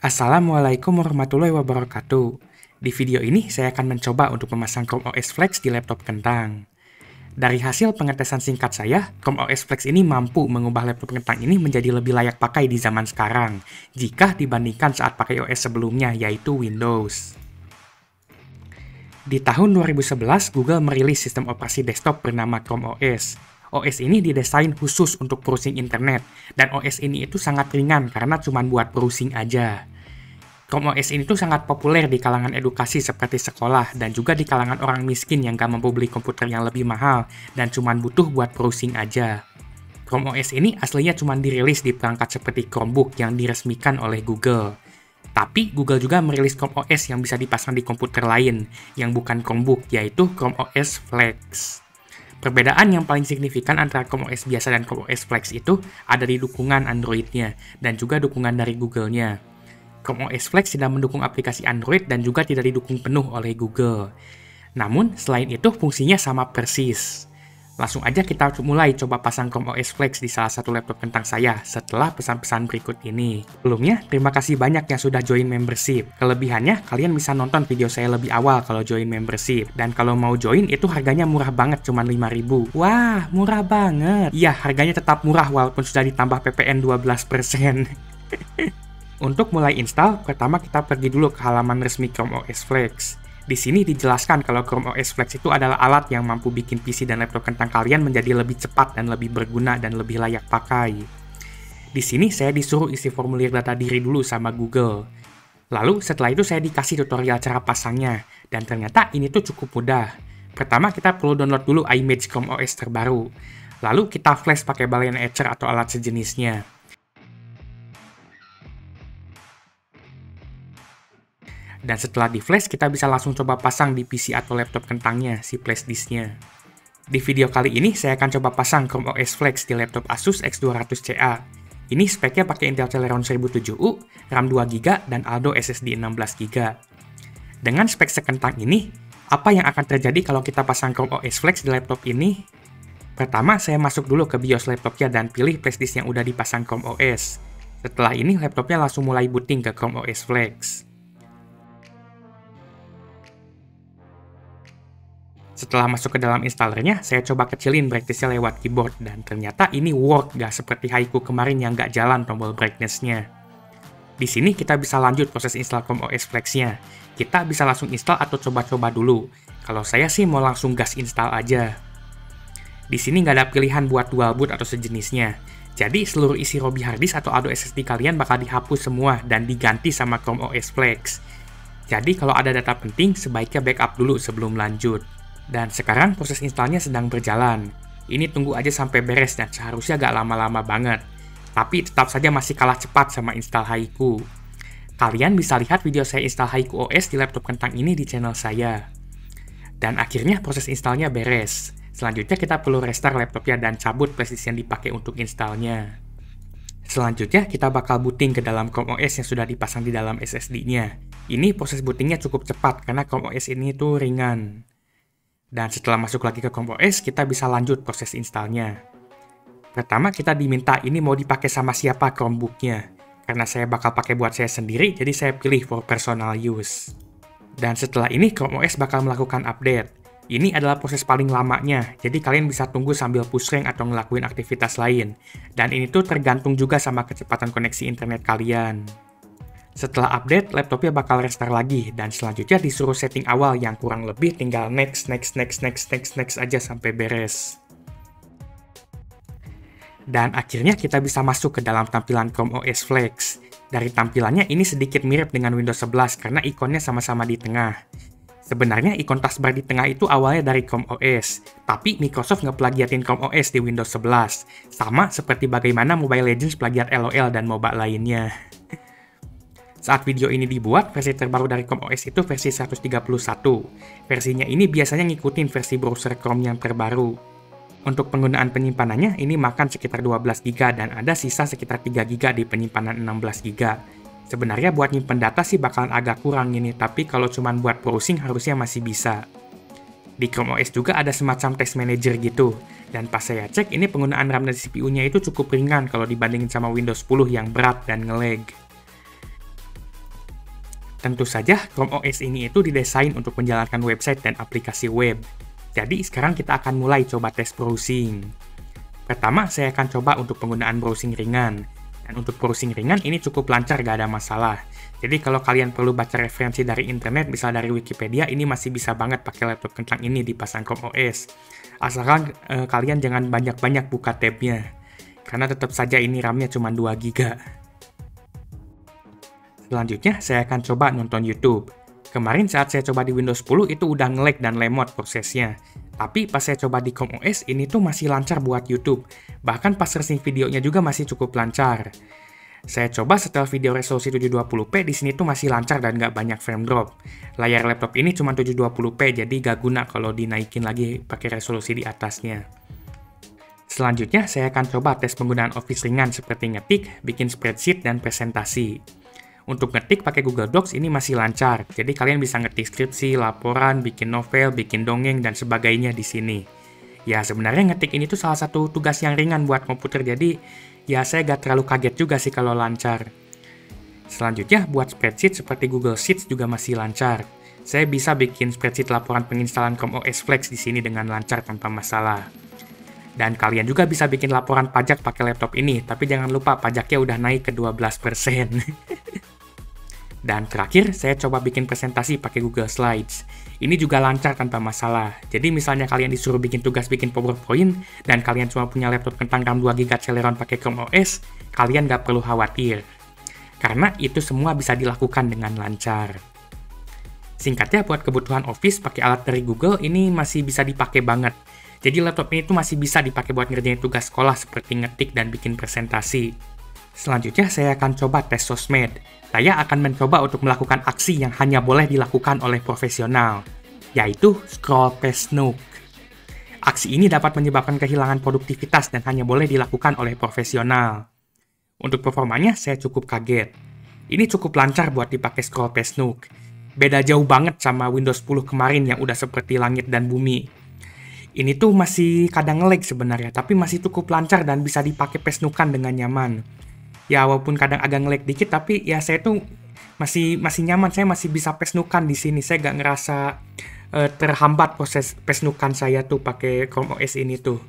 Assalamualaikum warahmatullahi wabarakatuh. Di video ini saya akan mencoba untuk memasang Chrome OS Flex di laptop kentang. Dari hasil pengetesan singkat saya, Chrome OS Flex ini mampu mengubah laptop kentang ini menjadi lebih layak pakai di zaman sekarang, jika dibandingkan saat pakai OS sebelumnya, yaitu Windows. Di tahun 2011, Google merilis sistem operasi desktop bernama Chrome OS. OS ini didesain khusus untuk browsing internet, dan OS ini itu sangat ringan karena cuma buat browsing aja. Chrome OS ini tuh sangat populer di kalangan edukasi seperti sekolah, dan juga di kalangan orang miskin yang gak mampu beli komputer yang lebih mahal, dan cuma butuh buat browsing aja. Chrome OS ini aslinya cuma dirilis di perangkat seperti Chromebook yang diresmikan oleh Google. Tapi Google juga merilis Chrome OS yang bisa dipasang di komputer lain, yang bukan Chromebook, yaitu Chrome OS Flex. Perbedaan yang paling signifikan antara Chrome OS biasa dan Chrome OS Flex itu ada di dukungan Android-nya, dan juga dukungan dari Google-nya. Chrome OS Flex tidak mendukung aplikasi Android dan juga tidak didukung penuh oleh Google. Namun, selain itu fungsinya sama persis. Langsung aja kita mulai coba pasang Chrome OS Flex di salah satu laptop kentang saya setelah pesan-pesan berikut ini. Sebelumnya, terima kasih banyak yang sudah join membership. Kelebihannya, kalian bisa nonton video saya lebih awal kalau join membership. Dan kalau mau join, itu harganya murah banget, cuma 5.000. Wah, murah banget. Iya, harganya tetap murah walaupun sudah ditambah PPN 12%. Untuk mulai install, pertama kita pergi dulu ke halaman resmi Chrome OS Flex. Di sini dijelaskan kalau Chrome OS Flex itu adalah alat yang mampu bikin PC dan laptop kentang kalian menjadi lebih cepat dan lebih berguna dan lebih layak pakai. Di sini saya disuruh isi formulir data diri dulu sama Google. Lalu setelah itu saya dikasih tutorial cara pasangnya, dan ternyata ini tuh cukup mudah. Pertama kita perlu download dulu iMage Chrome OS terbaru. Lalu kita flash pakai Balian Etcher atau alat sejenisnya. Dan setelah di flash, kita bisa langsung coba pasang di PC atau laptop kentangnya, si flash disknya. Di video kali ini, saya akan coba pasang Chrome OS Flex di laptop Asus X200CA. Ini speknya pakai Intel Celeron 1007U, RAM 2GB, dan Aldo SSD 16GB. Dengan spek sekentang ini, apa yang akan terjadi kalau kita pasang Chrome OS Flex di laptop ini? Pertama, saya masuk dulu ke BIOS laptopnya dan pilih flash disk yang udah dipasang Chrome OS. Setelah ini, laptopnya langsung mulai booting ke Chrome OS Flex. Setelah masuk ke dalam installernya, saya coba kecilin brightness-nya lewat keyboard, dan ternyata ini work, gak seperti Haiku kemarin yang gak jalan tombol brightness-nya. Di sini kita bisa lanjut proses install Chrome OS Flex-nya. Kita bisa langsung install atau coba-coba dulu. Kalau saya sih mau langsung gas install aja. Di sini nggak ada pilihan buat dual boot atau sejenisnya. Jadi seluruh isi ROM harddisk atau Aldo SSD kalian bakal dihapus semua dan diganti sama Chrome OS Flex. Jadi kalau ada data penting, sebaiknya backup dulu sebelum lanjut. Dan sekarang proses installnya sedang berjalan. Ini tunggu aja sampai beres dan seharusnya gak lama-lama banget. Tapi tetap saja masih kalah cepat sama install Haiku. Kalian bisa lihat video saya install Haiku OS di laptop kentang ini di channel saya. Dan akhirnya proses installnya beres. Selanjutnya kita perlu restart laptopnya dan cabut flash disk yang dipakai untuk installnya. Selanjutnya kita bakal booting ke dalam Chrome OS yang sudah dipasang di dalam SSD-nya. Ini proses bootingnya cukup cepat karena Chrome OS ini tuh ringan. Dan setelah masuk lagi ke Chrome OS, kita bisa lanjut proses installnya. Pertama, kita diminta ini mau dipakai sama siapa Chromebook-nya. Karena saya bakal pakai buat saya sendiri, jadi saya pilih for personal use. Dan setelah ini, Chrome OS bakal melakukan update. Ini adalah proses paling lamanya, jadi kalian bisa tunggu sambil push rank atau ngelakuin aktivitas lain. Dan ini tuh tergantung juga sama kecepatan koneksi internet kalian. Setelah update, laptopnya bakal restart lagi, dan selanjutnya disuruh setting awal yang kurang lebih tinggal next aja sampai beres. Dan akhirnya kita bisa masuk ke dalam tampilan Chrome OS Flex. Dari tampilannya ini sedikit mirip dengan Windows 11 karena ikonnya sama-sama di tengah. Sebenarnya ikon taskbar di tengah itu awalnya dari Chrome OS, tapi Microsoft ngeplagiatin Chrome OS di Windows 11, sama seperti bagaimana Mobile Legends plagiat LOL dan MOBA lainnya. Saat video ini dibuat, versi terbaru dari Chrome OS itu versi 131. Versinya ini biasanya ngikutin versi browser Chrome yang terbaru. Untuk penggunaan penyimpanannya, ini makan sekitar 12GB dan ada sisa sekitar 3GB di penyimpanan 16GB. Sebenarnya buat nyimpen data sih bakalan agak kurang ini, tapi kalau cuma buat browsing harusnya masih bisa. Di Chrome OS juga ada semacam test manager gitu, dan pas saya cek ini penggunaan RAM dan CPU-nya itu cukup ringan kalau dibandingin sama Windows 10 yang berat dan nge-lag. Tentu saja, Chrome OS ini itu didesain untuk menjalankan website dan aplikasi web. Jadi, sekarang kita akan mulai coba tes browsing. Pertama, saya akan coba untuk penggunaan browsing ringan. Dan untuk browsing ringan, ini cukup lancar, gak ada masalah. Jadi, kalau kalian perlu baca referensi dari internet, misal dari Wikipedia, ini masih bisa banget pakai laptop kentang ini dipasang Chrome OS. Asalkan kalian jangan banyak-banyak buka tabnya. Karena tetap saja ini RAM-nya cuma 2 GB. Selanjutnya, saya akan coba nonton YouTube. Kemarin saat saya coba di Windows 10, itu udah nge-lag dan lemot prosesnya. Tapi pas saya coba di Chrome OS, ini tuh masih lancar buat YouTube. Bahkan pas searching videonya juga masih cukup lancar. Saya coba setelah video resolusi 720p, di sini tuh masih lancar dan nggak banyak frame drop. Layar laptop ini cuma 720p, jadi nggak guna kalau dinaikin lagi pakai resolusi di atasnya. Selanjutnya, saya akan coba tes penggunaan Office ringan seperti ngetik, bikin spreadsheet, dan presentasi. Untuk ngetik pakai Google Docs ini masih lancar, jadi kalian bisa ngetik skripsi, laporan, bikin novel, bikin dongeng, dan sebagainya di sini. Ya, sebenarnya ngetik ini tuh salah satu tugas yang ringan buat komputer, jadi ya saya gak terlalu kaget juga sih kalau lancar. Selanjutnya, buat spreadsheet seperti Google Sheets juga masih lancar. Saya bisa bikin spreadsheet laporan penginstalan Chrome OS Flex di sini dengan lancar tanpa masalah. Dan kalian juga bisa bikin laporan pajak pakai laptop ini, tapi jangan lupa pajaknya udah naik ke 12%. Dan terakhir, saya coba bikin presentasi pakai Google Slides. Ini juga lancar tanpa masalah. Jadi misalnya kalian disuruh bikin tugas bikin PowerPoint, dan kalian cuma punya laptop kentang RAM 2 GB Celeron pakai Chrome OS, kalian nggak perlu khawatir. Karena itu semua bisa dilakukan dengan lancar. Singkatnya, buat kebutuhan Office pakai alat dari Google, ini masih bisa dipakai banget. Jadi laptop ini tuh masih bisa dipakai buat ngerjain tugas sekolah seperti ngetik dan bikin presentasi. Selanjutnya, saya akan coba tes sosmed. Saya akan mencoba untuk melakukan aksi yang hanya boleh dilakukan oleh profesional, yaitu scroll past Nook. Aksi ini dapat menyebabkan kehilangan produktivitas dan hanya boleh dilakukan oleh profesional. Untuk performanya, saya cukup kaget. Ini cukup lancar buat dipakai scroll past Nook. Beda jauh banget sama Windows 10 kemarin yang udah seperti langit dan bumi. Ini tuh masih kadang nge-lag sebenarnya, tapi masih cukup lancar dan bisa dipakai past Nook-an dengan nyaman. Ya, walaupun kadang agak nge-lag dikit, tapi ya saya tuh masih nyaman, saya masih bisa past Nook-an di sini. Saya nggak ngerasa terhambat proses past Nook-an saya tuh pakai Chrome OS ini tuh.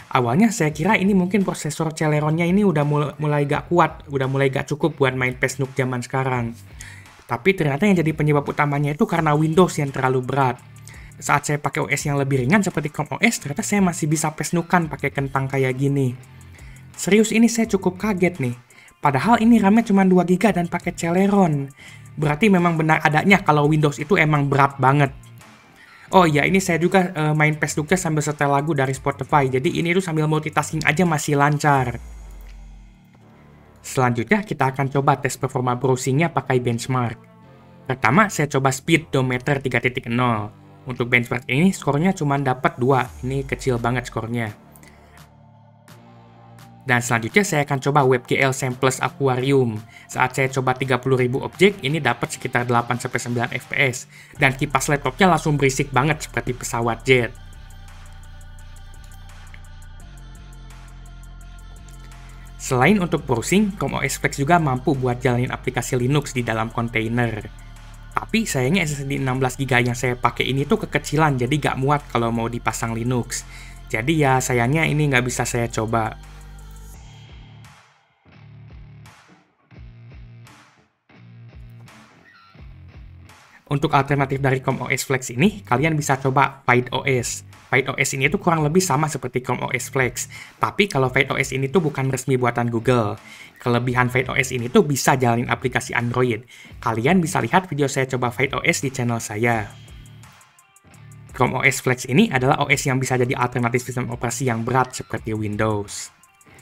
Awalnya saya kira ini mungkin prosesor Celeronnya ini udah mulai gak kuat, udah mulai gak cukup buat main past Nook zaman sekarang. Tapi ternyata yang jadi penyebab utamanya itu karena Windows yang terlalu berat. Saat saya pakai OS yang lebih ringan seperti Chrome OS, ternyata saya masih bisa past Nook-an pakai kentang kayak gini. Serius, ini saya cukup kaget nih. Padahal ini RAM-nya cuma 2 GB dan pakai Celeron. Berarti memang benar adanya kalau Windows itu emang berat banget. Oh iya, ini saya juga main past Nook-nya sambil setel lagu dari Spotify. Jadi ini tuh sambil multitasking aja masih lancar. Selanjutnya kita akan coba tes performa browsingnya pakai benchmark. Pertama, saya coba Speedometer 3.0. Untuk benchmark ini skornya cuma dapat 2. Ini kecil banget skornya. Dan selanjutnya saya akan coba WebGL Samples Aquarium. Saat saya coba 30.000 objek, ini dapat sekitar 8-9 fps. Dan kipas laptopnya langsung berisik banget seperti pesawat jet. Selain untuk browsing, Chrome OS Flex juga mampu buat jalanin aplikasi Linux di dalam kontainer. Tapi sayangnya SSD 16GB yang saya pakai ini tuh kekecilan, jadi gak muat kalau mau dipasang Linux. Jadi ya sayangnya ini nggak bisa saya coba. Untuk alternatif dari Chrome OS Flex ini, kalian bisa coba FightOS. FightOS ini tuh kurang lebih sama seperti Chrome OS Flex. Tapi kalau FightOS ini tuh bukan resmi buatan Google. Kelebihan FightOS ini tuh bisa jalanin aplikasi Android. Kalian bisa lihat video saya coba FightOS di channel saya. Chrome OS Flex ini adalah OS yang bisa jadi alternatif sistem operasi yang berat seperti Windows.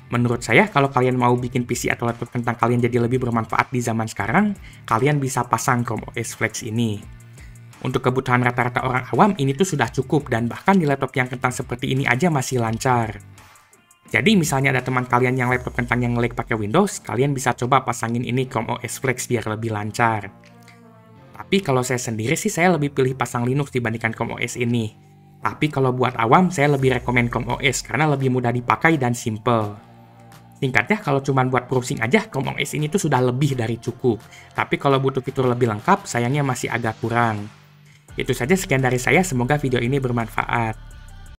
Menurut saya, kalau kalian mau bikin PC atau laptop kentang kalian jadi lebih bermanfaat di zaman sekarang, kalian bisa pasang Chrome OS Flex ini. Untuk kebutuhan rata-rata orang awam, ini tuh sudah cukup, dan bahkan di laptop yang kentang seperti ini aja masih lancar. Jadi misalnya ada teman kalian yang laptop kentang yang nge-lag pakai Windows, kalian bisa coba pasangin ini Chrome OS Flex biar lebih lancar. Tapi kalau saya sendiri sih, saya lebih pilih pasang Linux dibandingkan Chrome OS ini. Tapi kalau buat awam, saya lebih rekomen Chrome OS karena lebih mudah dipakai dan simple. Singkatnya, kalau cuma buat browsing aja, Chrome OS ini tuh sudah lebih dari cukup. Tapi kalau butuh fitur lebih lengkap, sayangnya masih agak kurang. Itu saja sekian dari saya, semoga video ini bermanfaat.